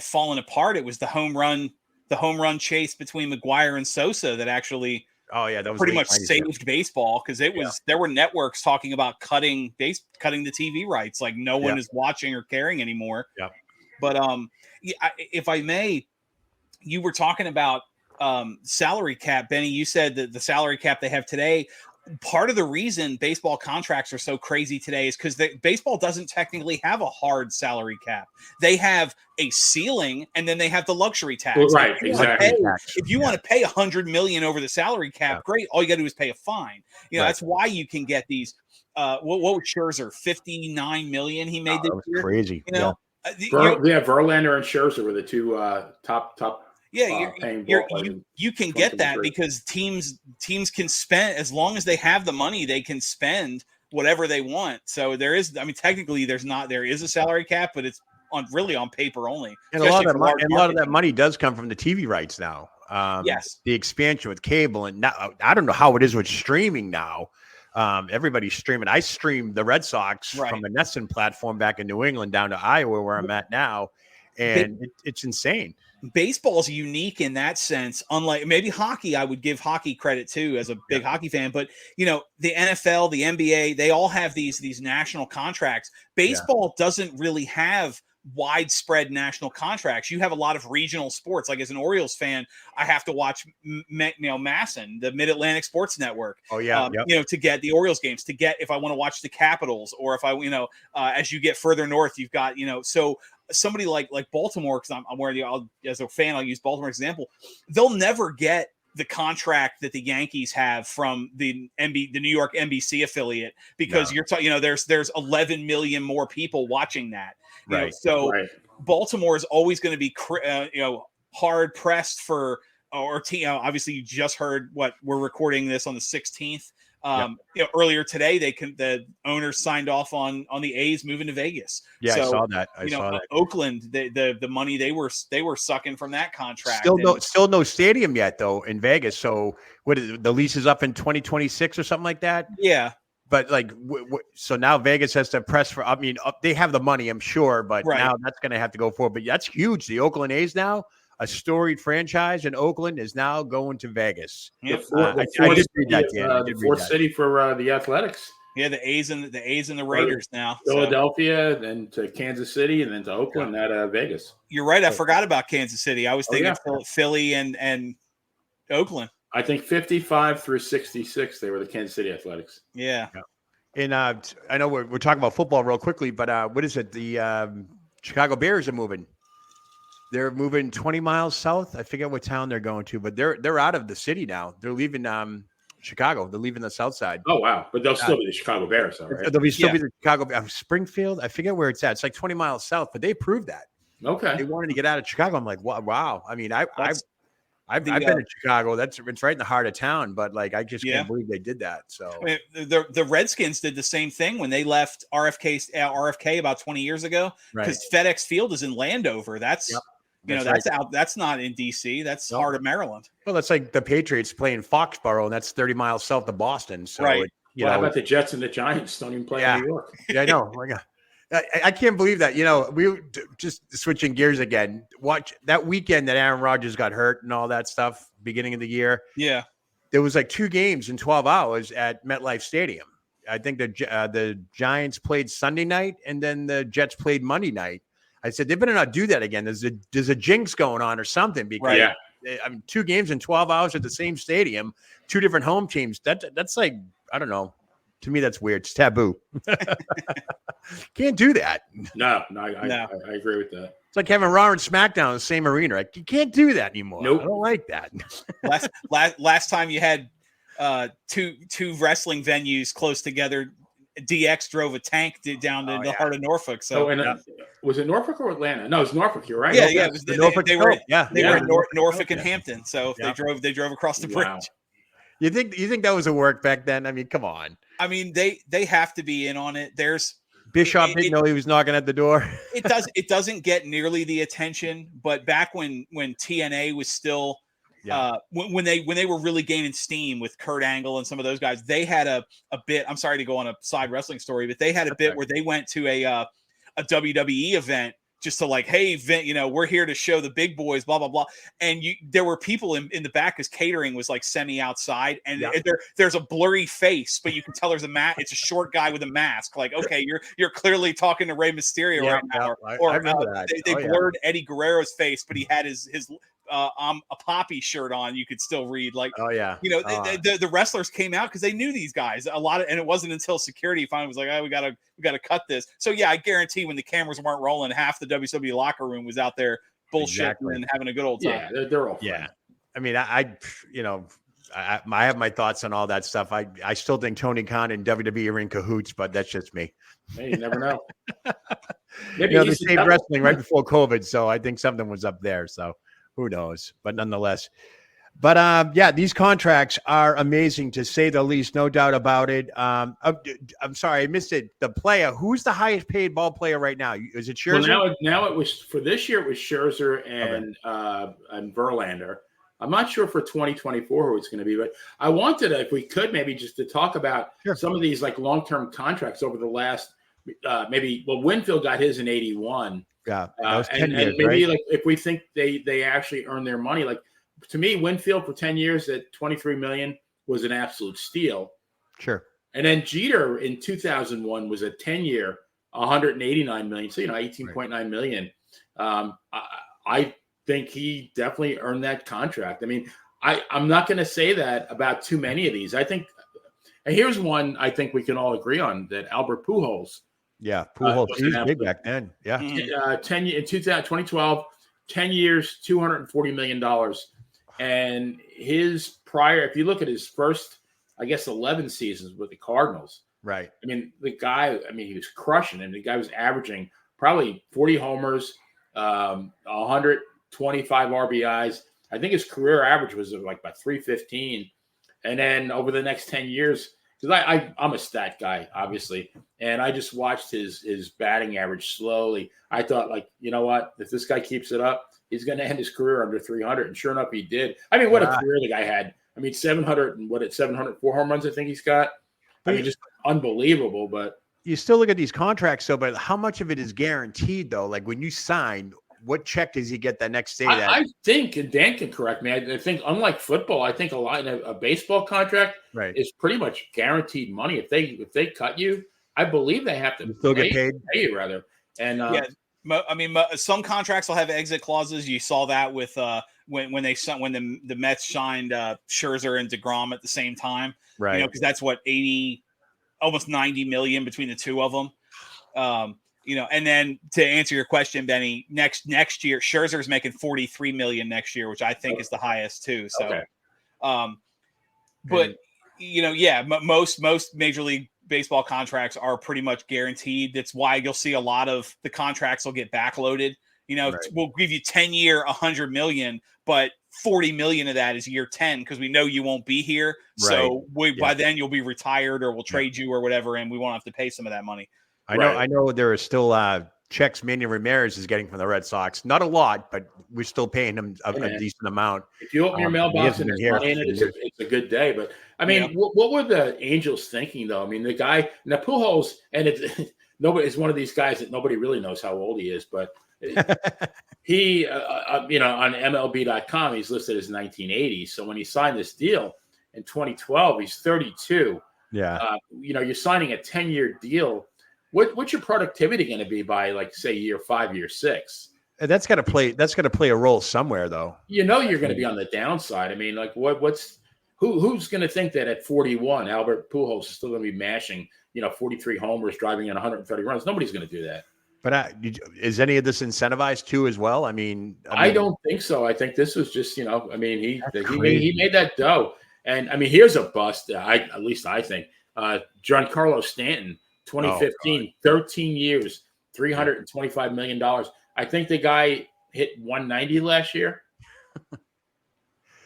fallen apart. It was the home run chase between McGuire and Sosa that actually that was pretty late much 90s, saved baseball, because there were networks talking about cutting the TV rights, like no one is watching or caring anymore. Yeah. But if I may, you were talking about salary cap, Benny. You said that the salary cap they have today, part of the reason baseball contracts are so crazy today is because baseball doesn't technically have a hard salary cap. They have a ceiling, and then they have the luxury tax. Well, right, exactly. If you want to pay $100 million over the salary cap, great. All you got to do is pay a fine. That's why you can get these. What was Scherzer? $59 million he made this year. Crazy. Verlander and Scherzer were the two top. Yeah, you can get that because teams can spend, as long as they have the money, they can spend whatever they want. So there is, technically there is a salary cap, but it's on paper only. And a lot of that money does come from the TV rights now. Yes, the expansion with cable, and now I don't know how it is with streaming now. Everybody's streaming. I streamed the Red Sox from the Nesson platform back in New England down to Iowa, where I'm at now, and it's insane. Baseball's unique in that sense. Unlike maybe hockey, I would give hockey credit too, as a big hockey fan. But the NFL, the NBA, they all have these national contracts. Baseball doesn't really have widespread national contracts. You have a lot of regional sports. Like as an Orioles fan, I have to watch MASN, the Mid-Atlantic Sports Network. To get the Orioles games, to get if I want to watch the Capitals, or if I as you get further north, you've got so somebody like Baltimore, because I'm where as a fan, I'll use Baltimore as an example. They'll never get the contract that the Yankees have from the New York NBC affiliate, because you're talking, there's 11 million more people watching that. Baltimore is always going to be hard pressed for, obviously you just heard what we're recording this on the 16th. Earlier today, the owners signed off on the A's moving to Vegas. Yeah, so, I saw that. I saw that. Oakland, the money they were sucking from that contract. Still no stadium yet though in Vegas. So what is it, the lease is up in 2026 or something like that? Yeah. But so now Vegas has to press for. They have the money, I'm sure, but now that's going to have to go forward. But that's huge. The Oakland A's now, a storied franchise in Oakland, is now going to Vegas. Yep. I did read that. The fourth city for the Athletics. Yeah, the A's and the Raiders now. Philadelphia, then to Kansas City, and then to Oakland, Vegas. You're right. I forgot about Kansas City. I was thinking Philly and Oakland. I think 55 through 66, they were the Kansas City Athletics. Yeah. And I know we're talking about football real quickly, but what is it? The Chicago Bears are moving. They're moving 20 miles south. I forget what town they're going to, but they're out of the city now. They're leaving Chicago. They're leaving the south side. Oh, wow. But they'll still be the Chicago Bears, though, right? They'll still be the Chicago Springfield. I forget where it's at. It's like 20 miles south, but they proved that. Okay. They wanted to get out of Chicago. I'm like, wow. I mean, I've been to Chicago. It's right in the heart of town, but I just can't believe they did that. So the Redskins did the same thing when they left RFK about 20 years ago, because FedEx Field is in Landover. That's out. That's not in DC. That's heart of Maryland. Well, that's like the Patriots playing Foxborough, and that's 30 miles south of Boston. So how about the Jets and the Giants don't even play in New York? Yeah, I know. I can't believe that. We just switching gears again. Watch that weekend that Aaron Rodgers got hurt and all that stuff, beginning of the year. Yeah. There was 2 games in 12 hours at MetLife Stadium. I think the Giants played Sunday night, and then the Jets played Monday night. I said, they better not do that again. There's a jinx going on or something, because 2 games in 12 hours at the same stadium, 2 different home teams. That's I don't know. To me, that's weird. It's taboo. Can't do that. No, I agree with that. It's like having Raw and SmackDown in the same arena. You can't do that anymore. Nope. I don't like that. last time you had two wrestling venues close together DX drove a tank down to the heart of Norfolk. So, was it Norfolk or Atlanta? No, it was Norfolk. You're right. Yeah, Norfolk. yeah. It was, Norfolk. They were in in Norfolk and Hampton. So they drove across the bridge. Wow. You think that was a work back then? I mean, come on. I mean, they have to be in on it. Bishop didn't know he was knocking at the door. It doesn't get nearly the attention, but back when TNA was still when they were really gaining steam with Kurt Angle and some of those guys, they had a bit. I'm sorry to go on a side wrestling story, but they had a bit where they went to a WWE event just to like, hey, Vin, we're here to show the big boys, blah, blah, blah. And there were people in the back because catering was like semi outside, and there's a blurry face, but you can tell there's it's a short guy with a mask. Like, okay, you're clearly talking to Rey Mysterio right now. Or they blurred Eddie Guerrero's face, but he had his a Poppy shirt on. You could still read like, the wrestlers came out because they knew these guys a lot and it wasn't until security finally was like, oh, we gotta cut this. So yeah, I guarantee when the cameras weren't rolling, half the WCW locker room was out there bullshitting and having a good old time. Yeah, they're all fun. Yeah. I mean, I have my thoughts on all that stuff. I still think Tony Khan and WWE are in cahoots, but that's just me. Hey, you never know. Maybe they saved wrestling right before COVID, so I think something was up there. So who knows? But nonetheless. But these contracts are amazing to say the least, no doubt about it. I'm sorry, I missed it. The player, who's the highest paid ball player right now? Is it Scherzer? Well, now it was for this year. It was Scherzer and Verlander. I'm not sure for 2024 who it's going to be, but I wanted, if we could, maybe just to talk about some of these like long-term contracts over the last Winfield got his in 81. Yeah, that was 10 and years, maybe right? like if we think they actually earn their money, like to me, Winfield for 10 years at $23 million was an absolute steal. Sure. And then Jeter in 2001 was a 10-year, $189 million. So, $18.9 million. I think he definitely earned that contract. I mean, I'm not going to say that about too many of these. I think, and here's one I think we can all agree on, that Albert Pujols. Yeah, Pujols was big back then. Yeah. 10 in 2012, 10 years, $240 million. And his prior, if you look at his first, I guess, 11 seasons with the Cardinals. Right. I mean, the guy, he was crushing him. The guy was averaging probably 40 homers, 125 RBIs. I think his career average was like about 315. And then over the next 10 years, because I'm a stat guy, obviously, and I just watched his batting average slowly. I thought, like, you know what? If this guy keeps it up, he's going to end his career under 300. And sure enough, he did. I mean, what a career the guy had. I mean, 704 home runs I think he's got. I mean, just unbelievable. But you still look at these contracts, though, but how much of it is guaranteed, though? Like when you sign, what check does he get the next day? I think, and Dan can correct me, I think unlike football, I think a baseball contract is pretty much guaranteed money. If they cut you, I believe they have to still get paid. Pay you rather. And I mean, some contracts will have exit clauses. You saw that with when the Mets signed Scherzer and DeGrom at the same time, right? Because that's what 80, almost 90 million between the two of them. And then to answer your question, Benny, next year, Scherzer's making 43 million next year, which I think is the highest too. So, but most Major League Baseball contracts are pretty much guaranteed. That's why you'll see a lot of the contracts will get backloaded. We'll give you 10-year, 100 million, but 40 million of that is year 10 because we know you won't be here. So by then you'll be retired or we'll trade you or whatever, and we won't have to pay some of that money. I know there are still checks Manny Ramirez is getting from the Red Sox. Not a lot, but we're still paying him a decent amount. If you open your mailbox and there's money in it, it's a good day. But I mean, what were the Angels thinking though? I mean, the guy, now Pujols, and it's one of these guys that nobody really knows how old he is, but he, on MLB.com, he's listed as 1980. So when he signed this deal in 2012, he's 32. Yeah. You're signing a 10-year deal. What's your productivity going to be by, like, say, year 5, year 6? That's got to play a role somewhere, though. You're going to be on the downside. I mean, like, who's going to think that at 41, Albert Pujols is still going to be mashing, 43 homers, driving in 130 runs? Nobody's going to do that. But is any of this incentivized too as well? I don't think so. I think this was just, he made that dough. And I mean, here's a bust. At least I think Giancarlo Stanton 2015, 13 years, $325 million. I think the guy hit 190 last year.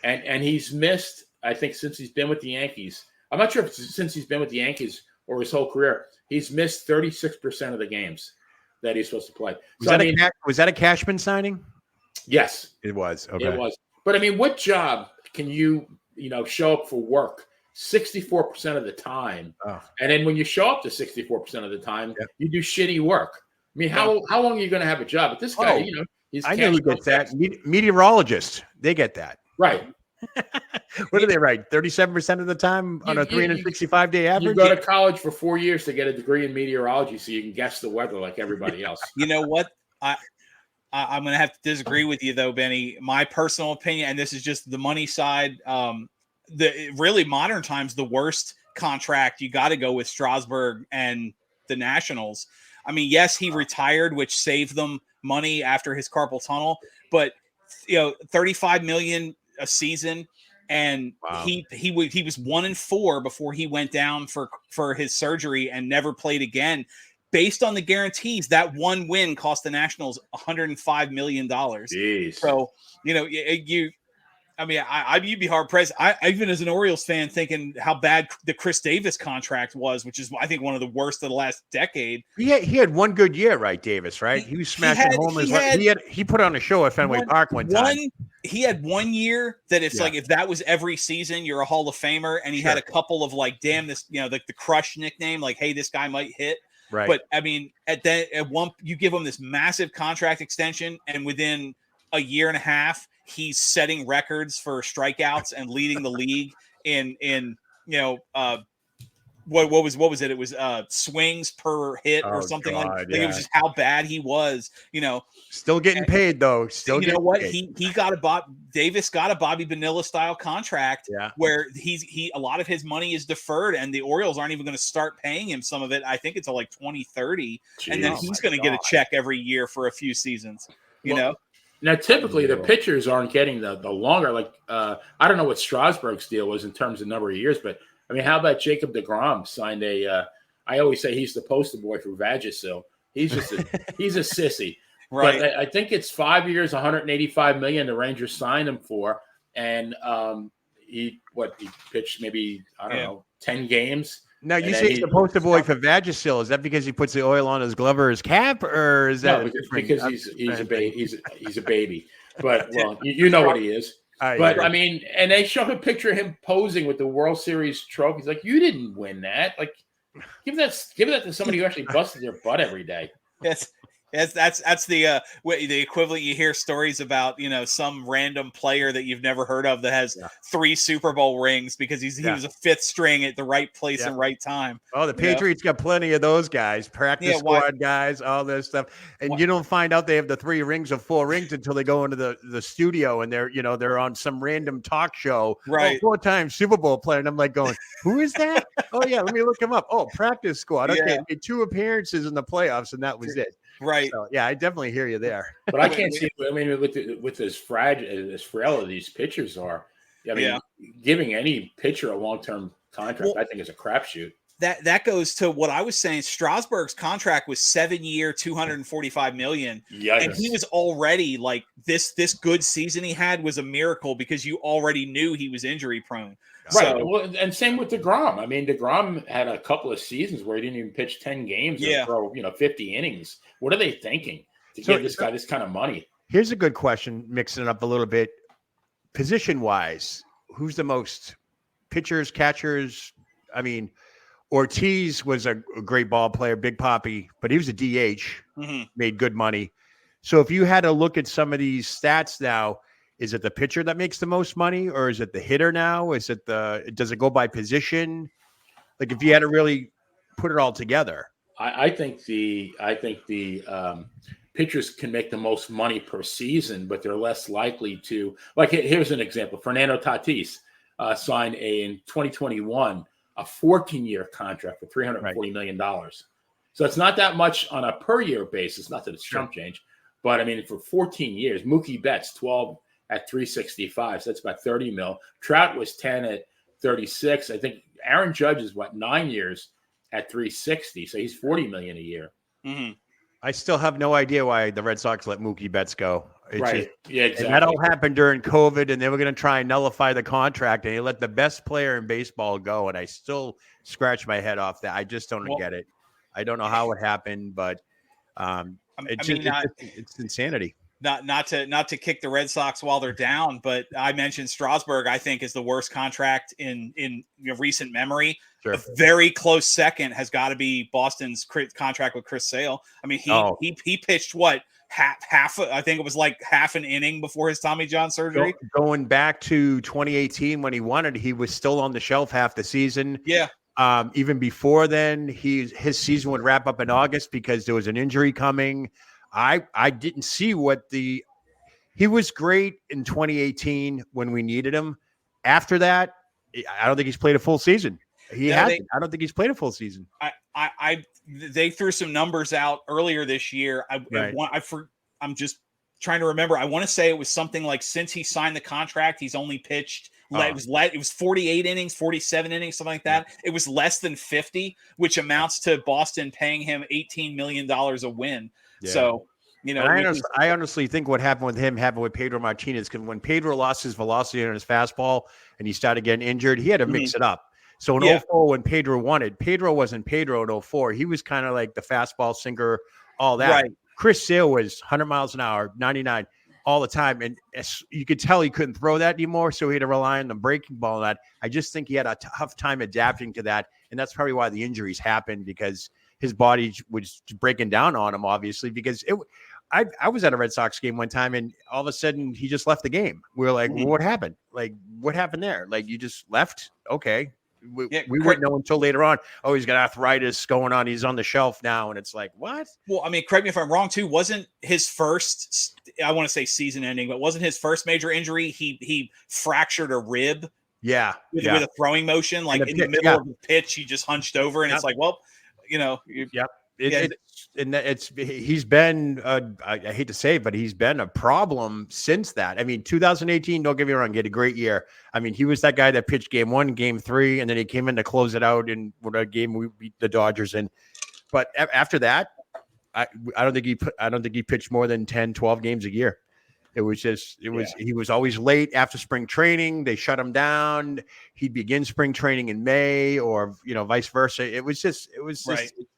and he's missed, I think, since he's been with the Yankees. I'm not sure if it's since he's been with the Yankees or his whole career. He's missed 36% of the games that he's supposed to play. Was that a Cashman signing? Yes. It was. Okay. It was. But, I mean, what job can you show up for work 64% of the time? Oh. And then when you show up to 64% of the time, you do shitty work. I mean, how long are you going to have a job? But this guy, he's I know who gets that. Meteorologists, they get that. Right. What do they write? 37% of the time on a 365-day average? You go to college for 4 years to get a degree in meteorology so you can guess the weather like everybody else. You know what? I'm going to have to disagree with you, though, Benny. My personal opinion, and this is just the money side, really modern times, the worst contract, you got to go with Strasburg and the Nationals. I mean, yes, he retired, which saved them money after his carpal tunnel, but $35 million a season, and he was 1-4 before he went down for his surgery and never played again. Based on the guarantees, that one win cost the Nationals $105 million. Jeez. So you'd be hard pressed. I even as an Orioles fan thinking how bad the Chris Davis contract was, which is I think one of the worst of the last decade. He had one good year, right, Davis? Right, he was smashing homers. He put on a show at Fenway Park one time. He had 1 year that it's like if that was every season, you're a Hall of Famer, and he had a couple of like, damn this, the Crush nickname, like, hey, this guy might hit. Right. But I mean, at one, you give him this massive contract extension, and within a year and a half, he's setting records for strikeouts and leading the league in what was it? It was swings per hit or something like it was just how bad he was. Still getting paid though. Still, you know what? He got Davis got a Bobby Bonilla style contract where a lot of his money is deferred, and the Orioles aren't even going to start paying him some of it. I think until like 2030, and then he's going to get a check every year for a few seasons. Now, typically, the pitchers aren't getting the longer. Like, I don't know what Strasburg's deal was in terms of number of years, but, I mean, how about Jacob deGrom signed I always say he's the poster boy for Vagisil. He's just he's a sissy. Right. But I think it's 5 years, $185 million the Rangers signed him for. And he pitched maybe, I don't know, 10 games. Now, you say he's the poster boy for Vagisil. Is that because he puts the oil on his glove or his cap, or is that because he's a baby? He's a baby. But you know what he is. But I mean, and they showed a picture of him posing with the World Series trophy. He's like, you didn't win that. Like, give that to somebody who actually busted their butt every day. That's the equivalent. You hear stories about some random player that you've never heard of that has 3 Super Bowl rings because he was a 5th string at the right place and right time. Oh, the Patriots got plenty of those guys, practice squad guys, all this stuff, and you don't find out they have the 3 rings or 4 rings until they go into the studio and they're on some random talk show. Right, 4-time Super Bowl player, and I'm like going, who is that? Oh yeah, let me look him up. Oh, practice squad. Okay, made 2 apperances in the playoffs, and that was it. Right. So, yeah, I definitely hear you there. But I can't see. I mean, with as fragile as frail these pitchers are, I mean, giving any pitcher a long-term contract, I think, is a crapshoot. That goes to what I was saying. Strasburg's contract was 7-year, $245 million, and he was already like this good season he had was a miracle because you already knew he was injury prone. Right. Well, and same with deGrom. I mean, deGrom had a couple of seasons where he didn't even pitch 10 games or throw 50 innings. What are they thinking to give this guy this kind of money? Here's a good question, mixing it up a little bit. Position-wise, who's the most pitchers, catchers? I mean, Ortiz was a great ball player, Big Papi, but he was a DH, made good money. So if you had to look at some of these stats now, is it the pitcher that makes the most money, or is it the hitter now? Does it go by position? Like if you had to really put it all together. I think the pitchers can make the most money per season, but they're less likely to. Like here's an example: Fernando Tatis signed in 2021 a 14-year contract for $340 million. So it's not that much on a per year basis. Not that it's chump change, but I mean for 14 years. Mookie Betts 12 at 365, so that's about 30 mil. Trout was 10 at 36. I think Aaron Judge is 9 years at 360. So he's 40 million a year. Mm-hmm. I still have no idea why the Red Sox let Mookie Betts go. Right. Yeah, exactly. And that all happened during COVID, and they were going to try and nullify the contract, and they let the best player in baseball go. And I still scratch my head off that. I just don't get it. I don't know how it happened, but it's insanity. Not to kick the Red Sox while they're down, but I mentioned Strasburg, I think, is the worst contract in recent memory. Sure. A very close second has got to be Boston's contract with Chris Sale. I mean, he pitched what, half I think it was like half an inning before his Tommy John surgery. Going back to 2018 when he was still on the shelf half the season. Yeah. Even before then, his season would wrap up in August because there was an injury coming. I didn't see he was great in 2018 when we needed him. After that, I don't think he's played a full season. I don't think he's played a full season. They threw some numbers out earlier this year. I'm just trying to remember. I want to say it was something like since he signed the contract, he's only pitched. It was 48 innings, 47 innings, something like that. Yeah. It was less than 50, which amounts to Boston paying him $18 million a win. Yeah. So, I honestly think what happened with him happened with Pedro Martinez, because when Pedro lost his velocity on his fastball and he started getting injured, he had to mix it up. So in 04, when Pedro wasn't Pedro in 04. He was kind of like the fastball sinker, all that. Right. Chris Sale was 100 miles an hour, 99 all the time. And you could tell he couldn't throw that anymore. So he had to rely on the breaking ball. And that I just think he had a tough time adapting to that. And that's probably why the injuries happened, because his body was breaking down on him, obviously, because I was at a Red Sox game one time and all of a sudden he just left the game. We were like, well, what happened? Like, what happened there? Like, you just left? Okay. We wouldn't know until later on. Oh, he's got arthritis going on. He's on the shelf now. And it's like, what? Well, I mean, correct me if I'm wrong too. Wasn't his first, I want to say season ending, but wasn't his first major injury? He fractured a rib. Yeah. With a throwing motion, like in the middle of the pitch, he just hunched over and it's like, well, he's been I hate to say it, but he's been a problem since that. I mean, 2018, don't get me wrong, he had a great year. I mean, he was that guy that pitched game 1, game 3, and then he came in to close it out in what game we beat the Dodgers in. But after that, I don't think he pitched more than 10, 12 games a year. He was always late after spring training. They shut him down. He'd begin spring training in May, or, vice versa. It was just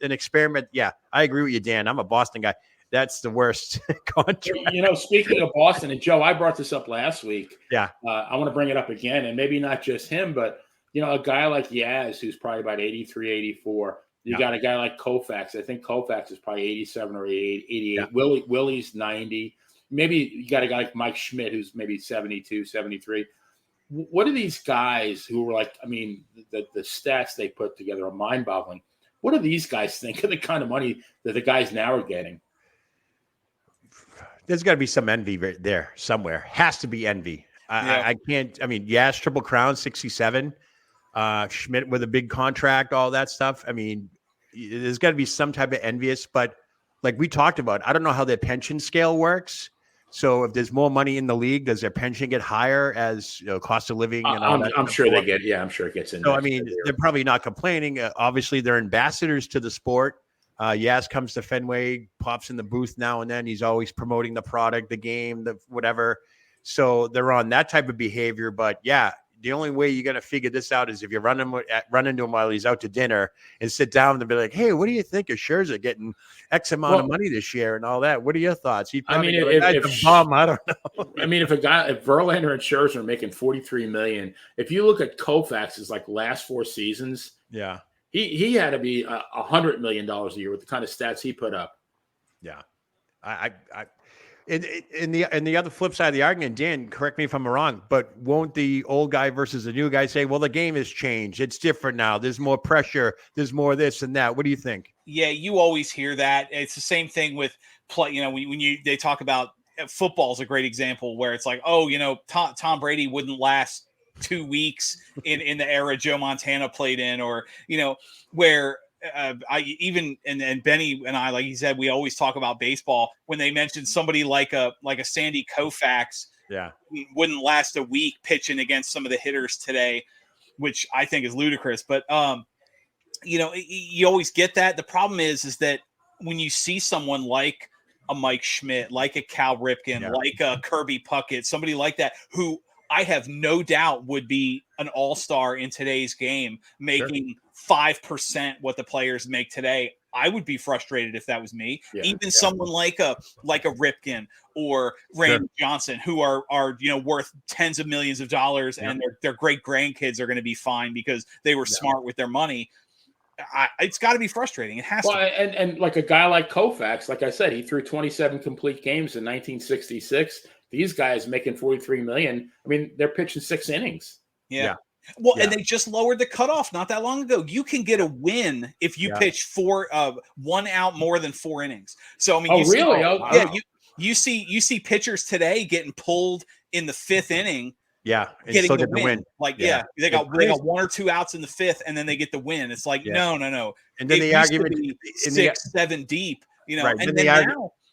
an experiment. Yeah, I agree with you, Dan. I'm a Boston guy. That's the worst contract. Speaking of Boston, and Joe, I brought this up last week. Yeah. I want to bring it up again, and maybe not just him, but, a guy like Yaz, who's probably about 83, 84. You got a guy like Koufax. I think Koufax is probably 87 or 88. Yeah. Willie's 90. Maybe you got a guy like Mike Schmidt, who's maybe 72, 73. What are these guys who are like, I mean, the stats they put together are mind-boggling. What do these guys think of the kind of money that the guys now are getting? There's got to be some envy there somewhere. Has to be envy. I can't. I mean, Yaz Triple Crown, 67. Schmidt with a big contract, all that stuff. I mean, there's got to be some type of envious, but like we talked about, I don't know how their pension scale works. So if there's more money in the league, does their pension get higher as cost of living and all that? I'm sure they get. Yeah, I'm sure it gets in. So I mean, they're probably not complaining. Obviously, they're ambassadors to the sport. Yaz comes to Fenway, pops in the booth now and then. He's always promoting the product, the game, the whatever. So they're on that type of behavior. But yeah, the only way you're going to figure this out is if you run into him while he's out to dinner and sit down and be like, hey, what do you think of Scherzer getting X amount of money this year and all that? What are your thoughts? I mean, I don't know. I mean, if Verlander and Scherzer are making $43 million, if you look at Koufax's like last 4 seasons, yeah, he had to be $100 million a year with the kind of stats he put up. Yeah. In the other flip side of the argument, Dan, correct me if I'm wrong, but won't the old guy versus the new guy say, well, the game has changed. It's different now. There's more pressure. There's more this and that. What do you think? Yeah, you always hear that. It's the same thing with play. When they talk about football is a great example where it's like, oh, Tom Brady wouldn't last 2 weeks in the era Joe Montana played in, or, where and Benny and I, like he said, we always talk about baseball. When they mentioned somebody like a Sandy Koufax, wouldn't last a week pitching against some of the hitters today, which I think is ludicrous. But You always get that. The problem is that when you see someone like a Mike Schmidt, like a Cal Ripken, like a Kirby Puckett, somebody like that, who I have no doubt would be an all-star in today's game, making 5% what the players make today. I would be frustrated if that was me. Even someone like a Ripken or Randy Johnson, who are worth tens of millions of dollars, and their great grandkids are going to be fine because they were smart with their money. It's got to be frustrating. It has to. And like a guy like Koufax, like I said, he threw 27 complete games in 1966. These guys making $43 million. I mean, they're pitching 6 innings. Yeah. Well, and they just lowered the cutoff not that long ago. You can get a win if you pitch 1 out more than 4 innings. So I mean, you see pitchers today getting pulled in the 5th inning. Yeah, and getting still the get the win. Like, they got 1 or 2 outs in the 5th, and then they get the win. It's like, no. And then the argument 6, 7 deep, right. And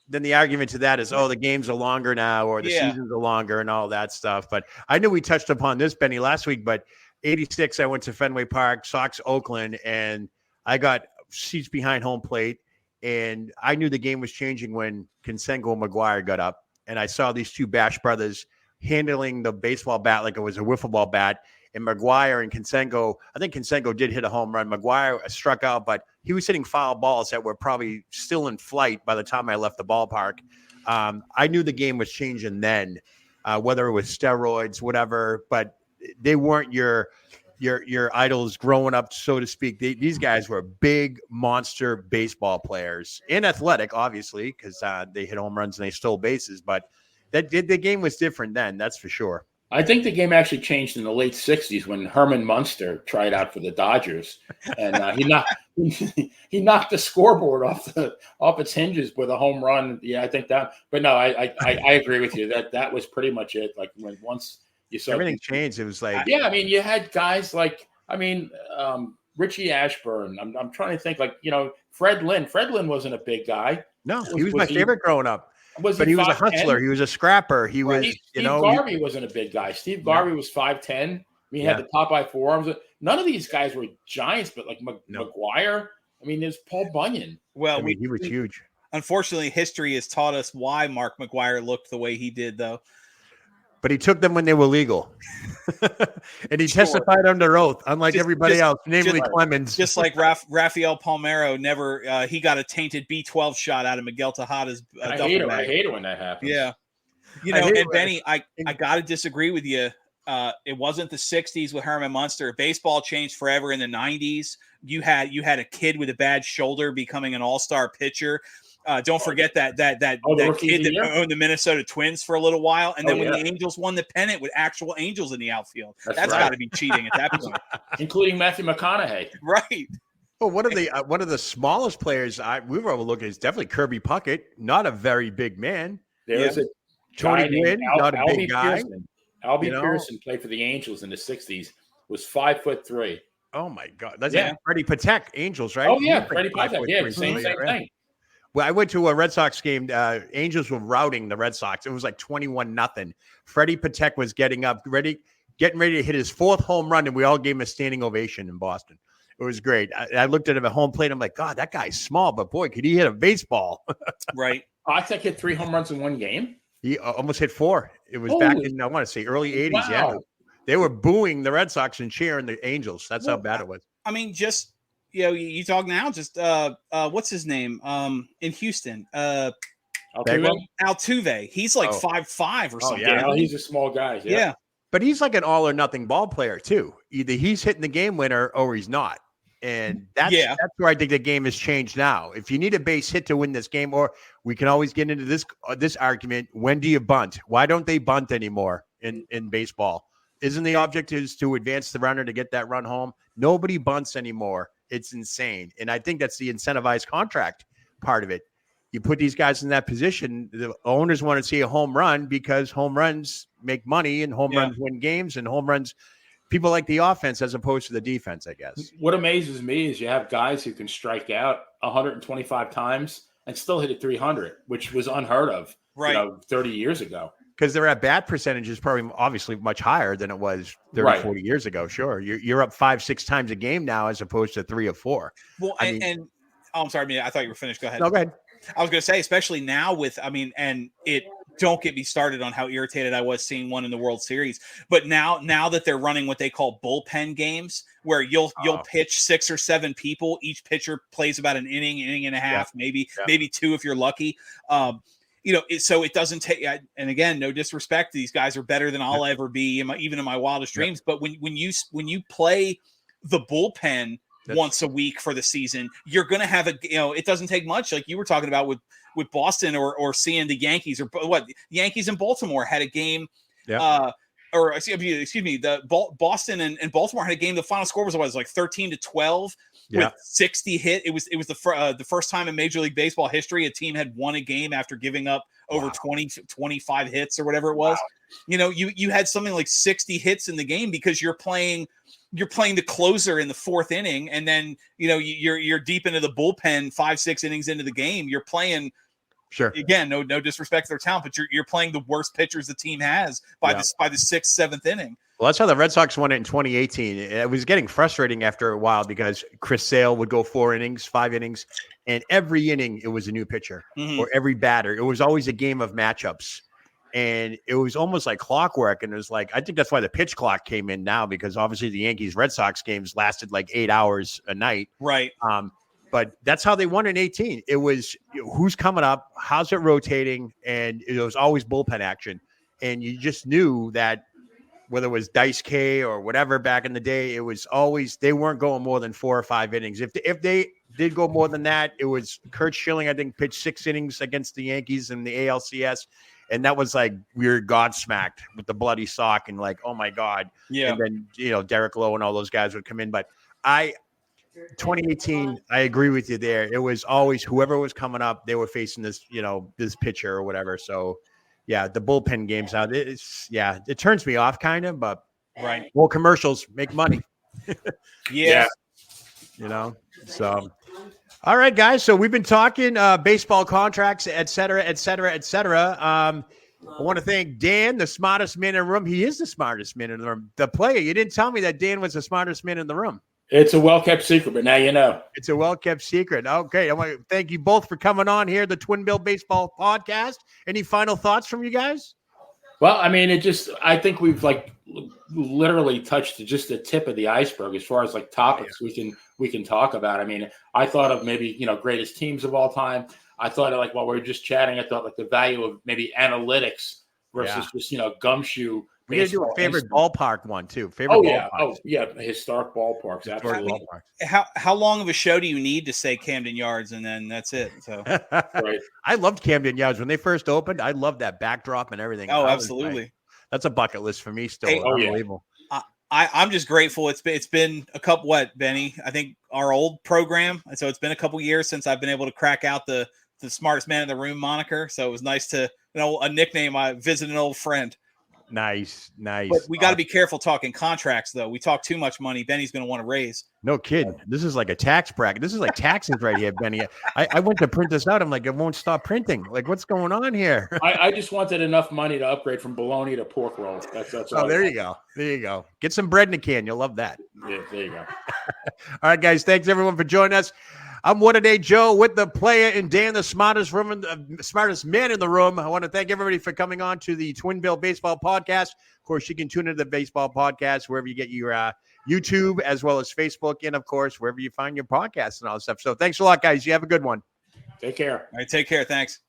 then the argument to that is, the games are longer now, or the seasons are longer, and all that stuff. But I knew we touched upon this, Benny, last week. But '86, I went to Fenway Park, Sox Oakland, and I got seats behind home plate, and I knew the game was changing when Canseco and McGuire got up, and I saw these 2 Bash brothers handling the baseball bat like it was a wiffle ball bat. And McGuire and Canseco, I think Canseco did hit a home run. McGuire struck out, but he was hitting foul balls that were probably still in flight by the time I left the ballpark. I knew the game was changing then, whether it was steroids, whatever, but they weren't your idols growing up, so to speak. These guys were big monster baseball players and athletic, obviously, because they hit home runs and they stole bases, but the game was different then, that's for sure. I think the game actually changed in the late '60s when Herman Munster tried out for the Dodgers, and he knocked the scoreboard off its hinges with a home run. Yeah, I think that. But no, I agree with you that was pretty much it. Like once you saw everything changed, it was like I mean, you had guys like Richie Ashburn. I'm trying to think Fred Lynn. Fred Lynn wasn't a big guy. No, he was my favorite growing up. But he was a hustler. He was a scrapper. Steve Garvey wasn't a big guy. Steve Garvey was 5'10". He had the Popeye forearms. None of these guys were giants, but like McGuire. I mean, there's Paul Bunyan. Well, he was huge. Unfortunately, history has taught us why Mark McGuire looked the way he did, though. But he took them when they were legal. And he testified under oath, unlike everybody else, namely Clemens. Just like Rafael Palmeiro he got a tainted B12 shot out of Miguel Tejada's I hate it when that happens. Yeah. And Benny, I got to disagree with you. It wasn't the 60s with Herman Munster. Baseball changed forever in the 90s. You had a kid with a bad shoulder becoming an all-star pitcher. Don't forget that kid that owned the Minnesota Twins for a little while, and then when the Angels won the pennant with actual Angels in the outfield, that's got to be cheating at that point, including Matthew McConaughey. Right. Well, one of the smallest players we were overlooking is definitely Kirby Puckett, not a very big man. There's a Tony Gwynn, not a big guy. Albie Pearson played for the Angels in the '60s. Was 5'3". Oh my God, that's Freddie Patek, Angels, right? Oh yeah, Freddie Patek. Yeah, same thing. Well, I went to a Red Sox game. Angels were routing the Red Sox. It was like 21-0. Freddie Patek was getting ready to hit his 4th home run, and we all gave him a standing ovation in Boston. It was great. I looked at him at home plate. I'm like, God, that guy's small, but boy, could he hit a baseball? Right. Patek hit 3 home runs in one game. He almost hit 4. It was back in, I want to say, early 80s. Wow. Yeah, they were booing the Red Sox and cheering the Angels. That's how bad it was. I mean, just. You talk now. Just what's his name? In Houston, Altuve. He's like 5'5" or something. Yeah, he's a small guy. Yeah, but he's like an all or nothing ball player too. Either he's hitting the game winner or he's not, and that's where I think the game has changed now. If you need a base hit to win this game, or we can always get into this argument: when do you bunt? Why don't they bunt anymore in baseball? Isn't the object is to advance the runner to get that run home? Nobody bunts anymore. It's insane. And I think that's the incentivized contract part of it. You put these guys in that position, the owners want to see a home run because home runs make money and home runs win games, and home runs, people like the offense as opposed to the defense, I guess. What amazes me is you have guys who can strike out 125 times and still hit it 300, which was unheard of 30 years ago. Because their at-bat percentage is probably obviously much higher than it was 30, 40 years ago. Sure. You're up 5-6 times a game now as opposed to 3 or 4. Well, I'm sorry, I thought you were finished. Go ahead. No, go ahead. I was going to say, especially now with, don't get me started on how irritated I was seeing one in the World Series. But now that they're running what they call bullpen games, where you'll pitch 6 or 7 people, each pitcher plays about an inning and a half, maybe 2 if you're lucky. So it doesn't take. And again, no disrespect, these guys are better than I'll ever be, even in my wildest dreams. But when you play the bullpen once a week for the season, you're going to have it doesn't take much, like you were talking about with Boston or seeing the Yankees or what Yankees and Baltimore had a game. Boston and Baltimore had a game. The final score was 13-12 with 60 hit. It was the first time in Major League Baseball history a team had won a game after giving up over 20-25 hits or whatever it was. Wow. You had something like 60 hits in the game because you're playing the closer in the 4th inning, and then you're deep into the bullpen 5-6 innings into the game. You're playing. Sure. Again, no disrespect to their talent, but you're playing the worst pitchers the team has by the 6th, 7th inning. Well, that's how the Red Sox won it in 2018. It was getting frustrating after a while because Chris Sale would go 4 innings, 5 innings, and every inning it was a new pitcher or every batter. It was always a game of matchups, and it was almost like clockwork. And it was like, I think that's why the pitch clock came in now, because obviously the Yankees Red Sox games lasted like 8 hours a night. Right. But that's how they won in 18. It was who's coming up, how's it rotating, and it was always bullpen action. And you just knew that whether it was Dice K or whatever back in the day, it was always they weren't going more than 4 or 5 innings. If they did go more than that, it was Curt Schilling, I think, pitched 6 innings against the Yankees in the ALCS. And that was like we were godsmacked with the bloody sock and like, oh my God. Yeah. And then, Derek Lowe and all those guys would come in. But 2018, I agree with you there. It was always whoever was coming up, they were facing this, this pitcher or whatever. So, yeah, the bullpen games out. It turns me off kind of, but right. Well, commercials make money. Yeah. So, all right, guys. So we've been talking baseball contracts, et cetera, et cetera, et cetera. I want to thank Dan, the smartest man in the room. He is the smartest man in the room. The player. You didn't tell me that Dan was the smartest man in the room. It's a well-kept secret, but now you know. It's a well-kept secret. Okay. I want to thank you both for coming on here, the Twin Bill Baseball Podcast. Any final thoughts from you guys? Well, I mean, I think we've literally touched just the tip of the iceberg as far as topics we can talk about. I mean, I thought of maybe, greatest teams of all time. I thought of while we were just chatting, I thought the value of maybe analytics versus just, gumshoe. We got to do a favorite ballpark one too. Historic ballparks. Absolutely. How long of a show do you need to say Camden Yards, and then that's it? So, right. I loved Camden Yards when they first opened. I loved that backdrop and everything. Oh, absolutely. That's a bucket list for me still. Hey, unbelievable. I'm just grateful. It's been a couple. What, Benny? I think our old program. So it's been a couple years since I've been able to crack out the smartest man in the room moniker. So it was nice to a nickname. I visit an old friend. Nice. But we got to be careful talking contracts, though. We talk too much money. Benny's going to want to raise. No kidding. This is like a tax bracket. This is like taxes right here, Benny. I went to print this out. I'm like, it won't stop printing. Like, what's going on here? I just wanted enough money to upgrade from bologna to pork roll. That's all. Oh, there you go. There you go. Get some bread in a can. You'll love that. Yeah, there you go. All right, guys. Thanks, everyone, for joining us. I'm What a Day Joe with the player and Dan, the smartest man in the room. I want to thank everybody for coming on to the Twin Bill Baseball Podcast. Of course, you can tune into the Baseball Podcast wherever you get your YouTube, as well as Facebook, and, of course, wherever you find your podcasts and all that stuff. So thanks a lot, guys. You have a good one. Take care. All right, take care. Thanks.